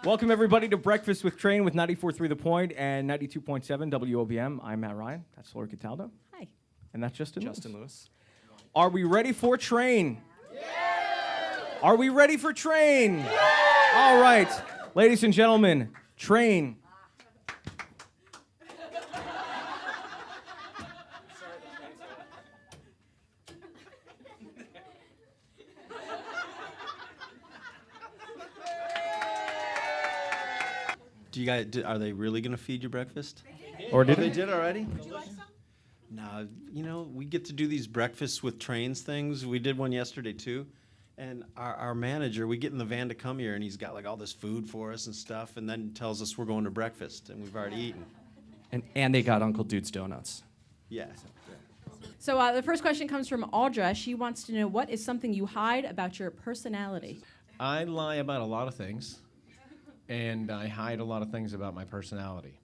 Welcome, everybody, to Breakfast with Train with 94.3 The Point and 92.7 WOBM. I'm Matt Ryan. That's Laura Cataldo. Hi. And that's Justin Justin Lewis. Lewis. Are we ready for Train? Yeah! Are we ready for Train? Yeah! All right. Ladies and gentlemen, Train. Do you guys? Are they really gonna feed you breakfast? Or did They it? did already. No, you know we get to do these breakfasts with trains things. We did one yesterday too, and our manager, we get in the van to come here, and he's got like all this food for us and stuff, and then tells us we're going to breakfast, and we've already eaten. And they got Uncle Dude's Donuts. Yeah. So the first question comes from Audra. She wants to know, what is something you hide about your personality? I lie about a lot of things, and I hide a lot of things about my personality.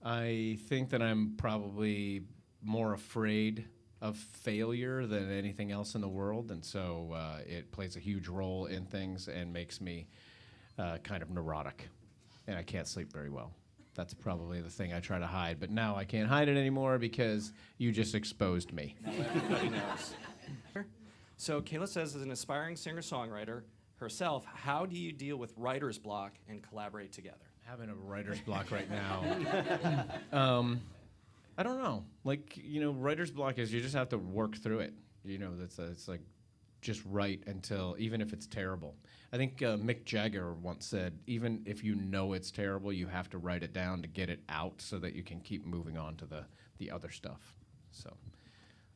I think that I'm probably more afraid of failure than anything else in the world, and so it plays a huge role in things and makes me kind of neurotic, and I can't sleep very well. That's probably the thing I try to hide, but now I can't hide it anymore because you just exposed me. Everybody knows. So Kayla says, as an aspiring singer-songwriter herself, how do you deal with writer's block and collaborate together? Having a writer's block right now. I don't know. Like, you know, writer's block is you just have to work through it. You know, it's like just write until, even if it's terrible. I think Mick Jagger once said, even if you know it's terrible, you have to write it down to get it out so that you can keep moving on to the other stuff. So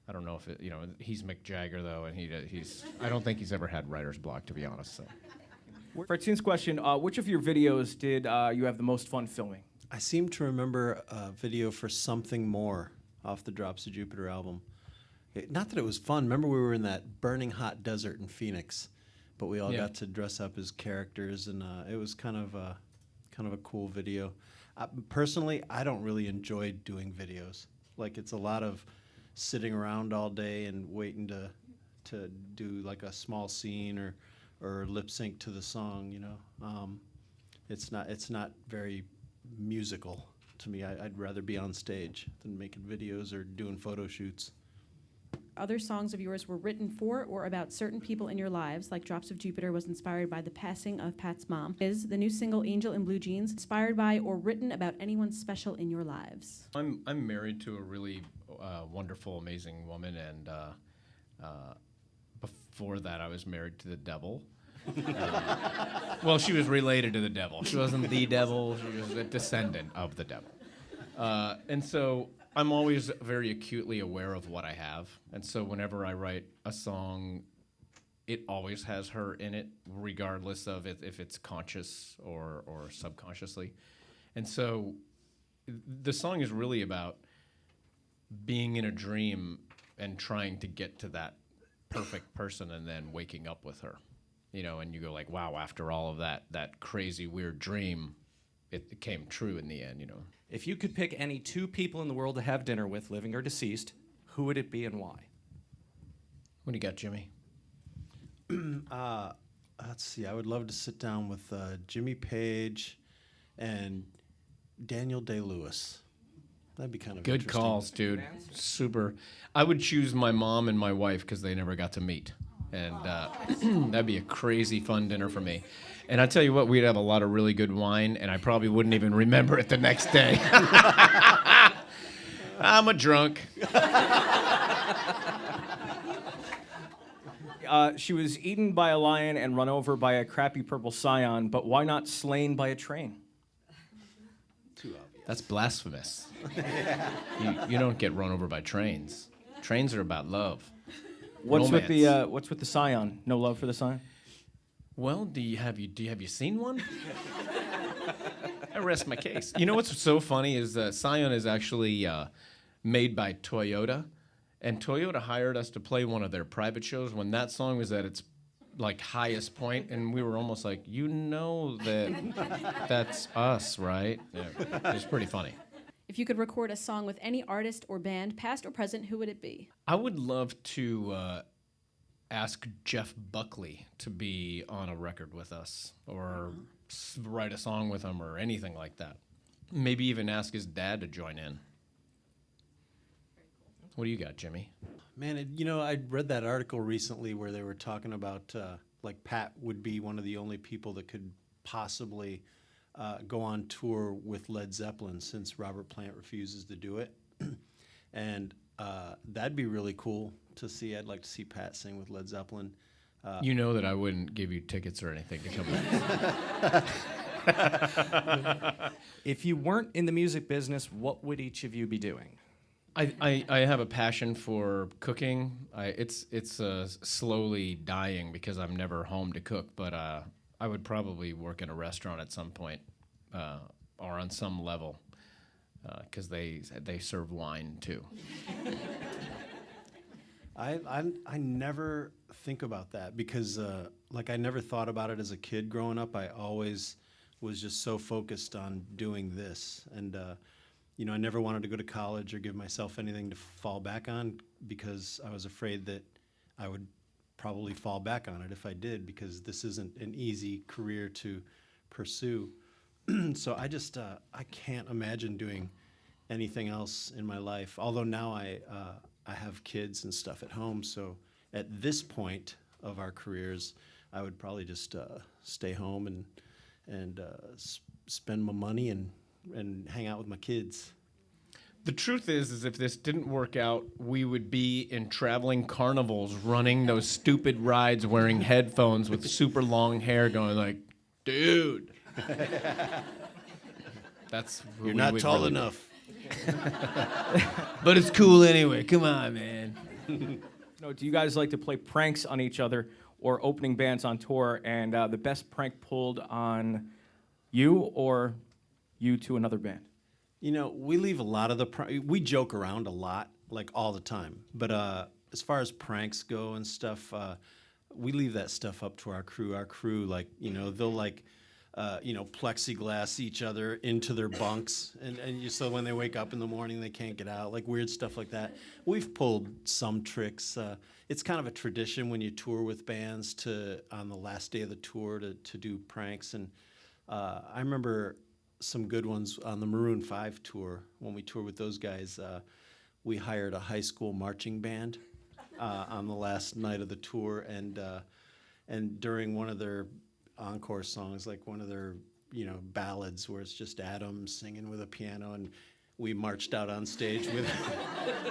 I don't know if it, you know, he's Mick Jagger though, and I don't think he's ever had writer's block, to be honest. So. For Teen's question, which of your videos did you have the most fun filming? I seem to remember a video for Something More off the Drops of Jupiter album. Not that it was fun. Remember we were in that burning hot desert in Phoenix, but we all got to dress up as characters, and it was kind of a cool video. Personally, I don't really enjoy doing videos. Like, it's a lot of sitting around all day and waiting to do like a small scene or lip sync to the song. You know, it's not very musical to me. I'd rather be on stage than making videos or doing photo shoots. Other songs of yours were written for or about certain people in your lives, like Drops of Jupiter was inspired by the passing of Pat's mom. Is the new single Angel in Blue Jeans inspired by or written about anyone special in your lives? I'm married to a really wonderful, amazing woman, and before that I was married to the devil. Well, she was related to the devil. She wasn't the devil. She was a descendant of the devil. And so I'm always very acutely aware of what I have. And so whenever I write a song, it always has her in it, regardless of if it's conscious or subconsciously. And so the song is really about being in a dream and trying to get to that perfect person and then waking up with her. You know, and you go like, wow, after all of that crazy, weird dream, it came true in the end, you know. If you could pick any two people in the world to have dinner with, living or deceased, who would it be and why? What do you got, Jimmy? Let's see. I would love to sit down with Jimmy Page and Daniel Day-Lewis. That'd be kind of Good interesting. calls, dude. Super. I would choose my mom and my wife because they never got to meet. And that'd be a crazy fun dinner for me. And I tell you what, we'd have a lot of really good wine, and I probably wouldn't even remember it the next day. I'm a drunk. She was eaten by a lion and run over by a crappy purple scion, but why not slain by a train? Too obvious. That's blasphemous. You don't get run over by trains. Trains are about love. What's with Romance. the scion? No love for the scion? Well, have you seen one? I rest my case. You know what's so funny is Scion is actually made by Toyota, and Toyota hired us to play one of their private shows when that song was at its like highest point, and we were almost like, you know that's us, right? Yeah, it was pretty funny. If you could record a song with any artist or band, past or present, who would it be? I would love to ask Jeff Buckley to be on a record with us, or write a song with him or anything like that. Maybe even ask his dad to join in. What do you got, Jimmy? Man, I read that article recently where they were talking about like Pat would be one of the only people that could possibly go on tour with Led Zeppelin since Robert Plant refuses to do it. And that'd be really cool to see. I'd like to see Pat sing with Led Zeppelin. You know that I wouldn't give you tickets or anything to come back. If you weren't in the music business, what would each of you be doing? I have a passion for cooking. It's slowly dying because I'm never home to cook, but I would probably work in a restaurant at some point or on some level because they serve wine too. I never think about that because like I never thought about it as a kid growing up. I always was just so focused on doing this, and I never wanted to go to college or give myself anything to fall back on because I was afraid that I would probably fall back on it if I did, because this isn't an easy career to pursue. So I can't imagine doing anything else in my life. Although now I have kids and stuff at home, so at this point of our careers, I would probably just stay home and spend my money and hang out with my kids. The truth is if this didn't work out, we would be in traveling carnivals running those stupid rides wearing headphones with super long hair going like, dude. That's what You're we not would tall really do. enough. But it's cool anyway. Come on, man. No, do you guys like to play pranks on each other or opening bands on tour? And the best prank pulled on you or you to another band? We leave a lot of we joke around a lot, like all the time. But as far as pranks go and stuff, we leave that stuff up to our crew. Our crew, they'll plexiglass each other into their bunks, so when they wake up in the morning, they can't get out, like weird stuff like that. We've pulled some tricks. It's kind of a tradition when you tour with bands on the last day of the tour to do pranks. And I remember some good ones on the Maroon 5 tour. When we toured with those guys, we hired a high school marching band on the last night of the tour, and during one of their encore songs, like one of their ballads where it's just Adam singing with a piano, and we marched out on stage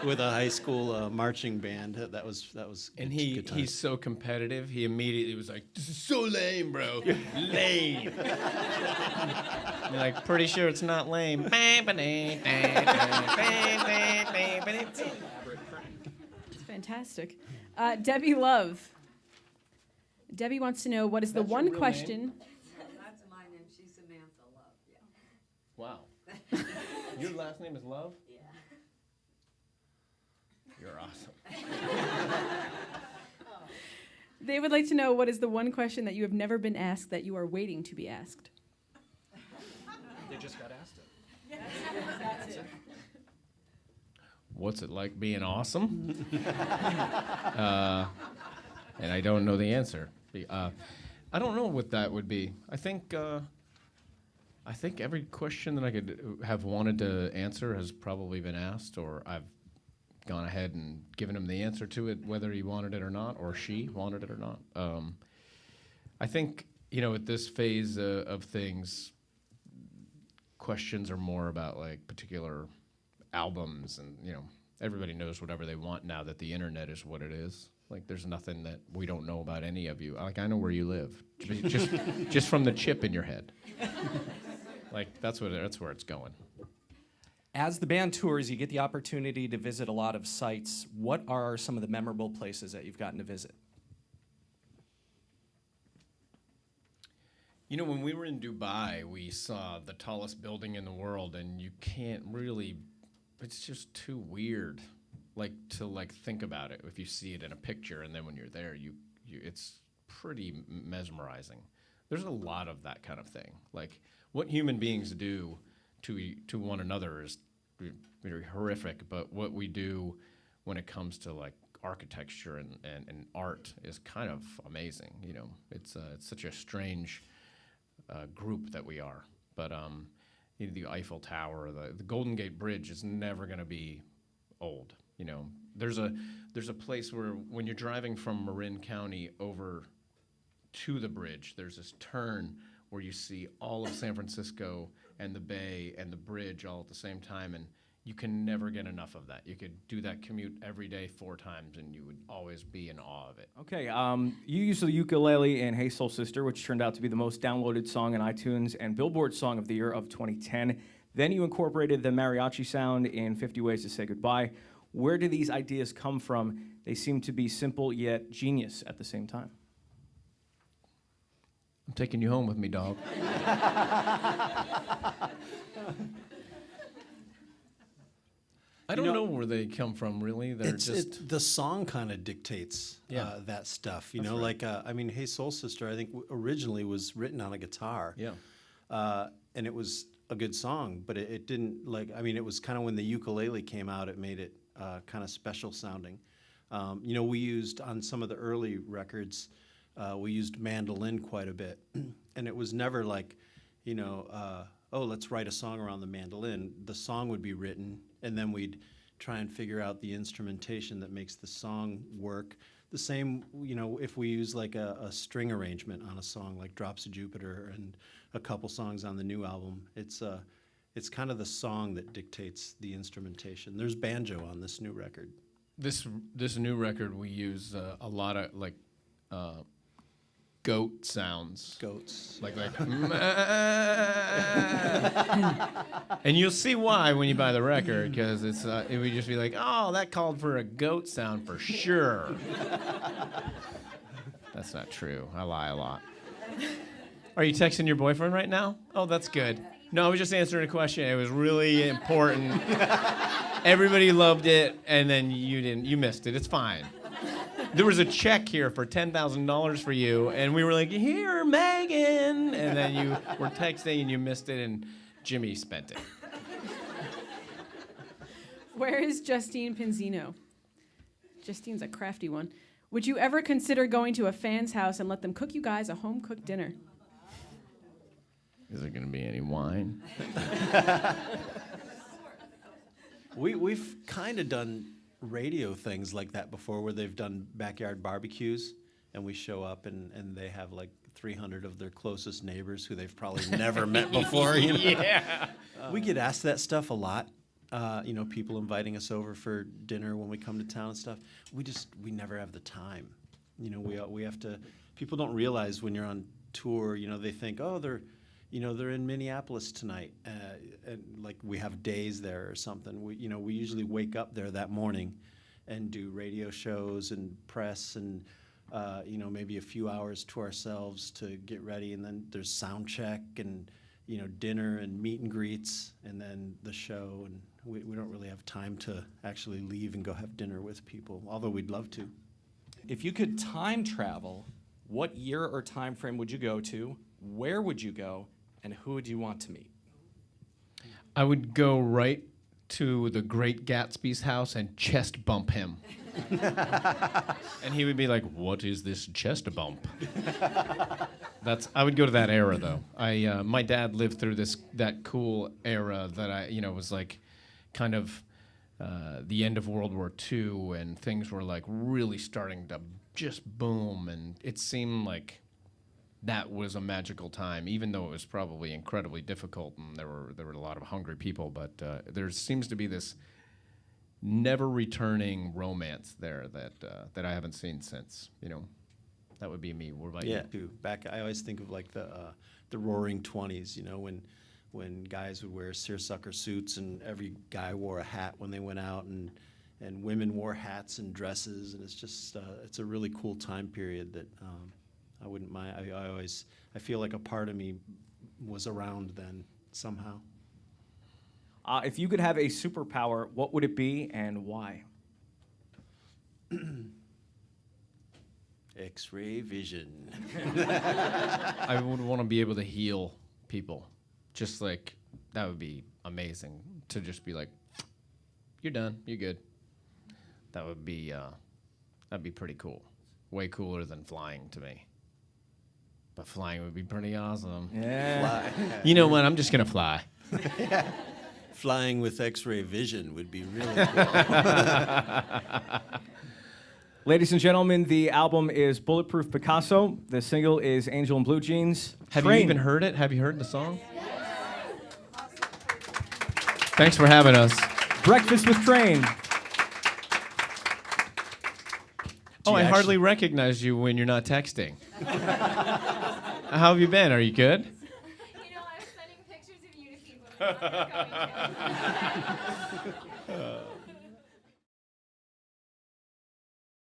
with a high school marching band. That was And good time. he's so competitive. He immediately was like, "This is so lame, bro. Lame." You're like, pretty sure it's not lame. It's fantastic. Debbie Love. Debbie wants to know, what is the That's your one real question? That's my name. She's Samantha Love. Yeah. Wow. Your last name is Love? Yeah. You're awesome. They would like to know, what is the one question that you have never been asked that you are waiting to be asked? They just got asked it. What's it like being awesome? And I don't know the answer. I don't know what that would be. I think every question that I could have wanted to answer has probably been asked, or I've gone ahead and given him the answer to it, whether he wanted it or not, or she wanted it or not. I think, at this phase of things, questions are more about like particular albums, and everybody knows whatever they want now that the internet is what it is. Like, there's nothing that we don't know about any of you. Like, I know where you live, just from the chip in your head. Like, that's where it's going. As the band tours, you get the opportunity to visit a lot of sites. What are some of the memorable places that you've gotten to visit? When we were in Dubai, we saw the tallest building in the world, and you can't really, it's just too weird, to think about it if you see it in a picture, and then when you're there, it's pretty mesmerizing. There's a lot of that kind of thing. Like, what human beings do to one another is very horrific, but what we do when it comes to like architecture and art is kind of amazing. It's such a strange group that we are. But the Eiffel Tower, the Golden Gate Bridge is never going to be old. There's a place where when you're driving from Marin County over to the bridge, there's this turn where you see all of San Francisco and the bay and the bridge all at the same time, and you can never get enough of that. You could do that commute every day 4 times, and you would always be in awe of it. Okay, you used the ukulele in Hey Soul Sister, which turned out to be the most downloaded song in iTunes and Billboard Song of the Year of 2010. Then you incorporated the mariachi sound in 50 Ways to Say Goodbye. Where do these ideas come from? They seem to be simple yet genius at the same time. I'm taking you home with me, dog. I don't know where they come from, really. They're The song kind of dictates that stuff. You know, right. like, Hey Soul Sister, I think originally was written on a guitar. Yeah. And it was a good song, but it didn't, it was kind of when the ukulele came out, it made it kind of special sounding. We used, on some of the early records, we used mandolin quite a bit. And it was never like, let's write a song around the mandolin. The song would be written, and then we'd try and figure out the instrumentation that makes the song work. The same, if we use like a string arrangement on a song like Drops of Jupiter and a couple songs on the new album, it's kind of the song that dictates the instrumentation. There's banjo on this new record. This new record, we use a lot of goat sounds. Goats. Like and you'll see why when you buy the record, because it would just be like, oh, that called for a goat sound for sure. That's not true. I lie a lot. Are you texting your boyfriend right now? Oh, that's good. No, I was just answering a question. It was really important. Everybody loved it, and then you didn't. You missed it. It's fine. There was a check here for $10,000 for you, and we were like, here, Megan. And then you were texting, and you missed it, and Jimmy spent it. Where is Justine Pinzino? Justine's a crafty one. Would you ever consider going to a fan's house and let them cook you guys a home-cooked dinner? Is there going to be any wine? We've kind of done radio things like that before, where they've done backyard barbecues, and we show up and they have like 300 of their closest neighbors who they've probably never met before. Yeah. We get asked that stuff a lot. People inviting us over for dinner when we come to town and stuff. We never have the time. We have to. People don't realize when you're on tour. They think, oh, they're in Minneapolis tonight, and like we have days there or something. We usually wake up there that morning, and do radio shows and press and maybe a few hours to ourselves to get ready, and then there's sound check and dinner and meet and greets, and then the show, and we don't really have time to actually leave and go have dinner with people, although we'd love to. If you could time travel, what year or time frame would you go to? Where would you go? And who would you want to meet? I would go right to the Great Gatsby's house and chest bump him. And he would be like, what is this chest bump? I would go to that era, though. My dad lived through that cool era that was like kind of the end of World War II, and things were like really starting to just boom, and it seemed like that was a magical time, even though it was probably incredibly difficult, and there were a lot of hungry people. But there seems to be this never returning romance there that I haven't seen since. That would be me. What about you? Too. Back, I always think of like the Roaring '20s. When guys would wear seersucker suits, and every guy wore a hat when they went out, and women wore hats and dresses, and it's just it's a really cool time period that. I wouldn't mind. I feel like a part of me was around then somehow. If you could have a superpower, what would it be and why? X-ray vision. I would want to be able to heal people. Just like, that would be amazing to just be like, you're done, you're good. That'd be pretty cool. Way cooler than flying to me. but flying would be pretty awesome. Yeah. You know what? I'm just gonna fly. Flying with X-ray vision would be really cool. Ladies and gentlemen, the album is Bulletproof Picasso. The single is Angel in Blue Jeans. Have you Train. even heard it? Have you heard the song? Thanks for having us. Breakfast with Train. Oh, I you hardly recognize you when you're not texting. How have you been? Are you good? You know, I was sending pictures of you to people. And they thought they were going to.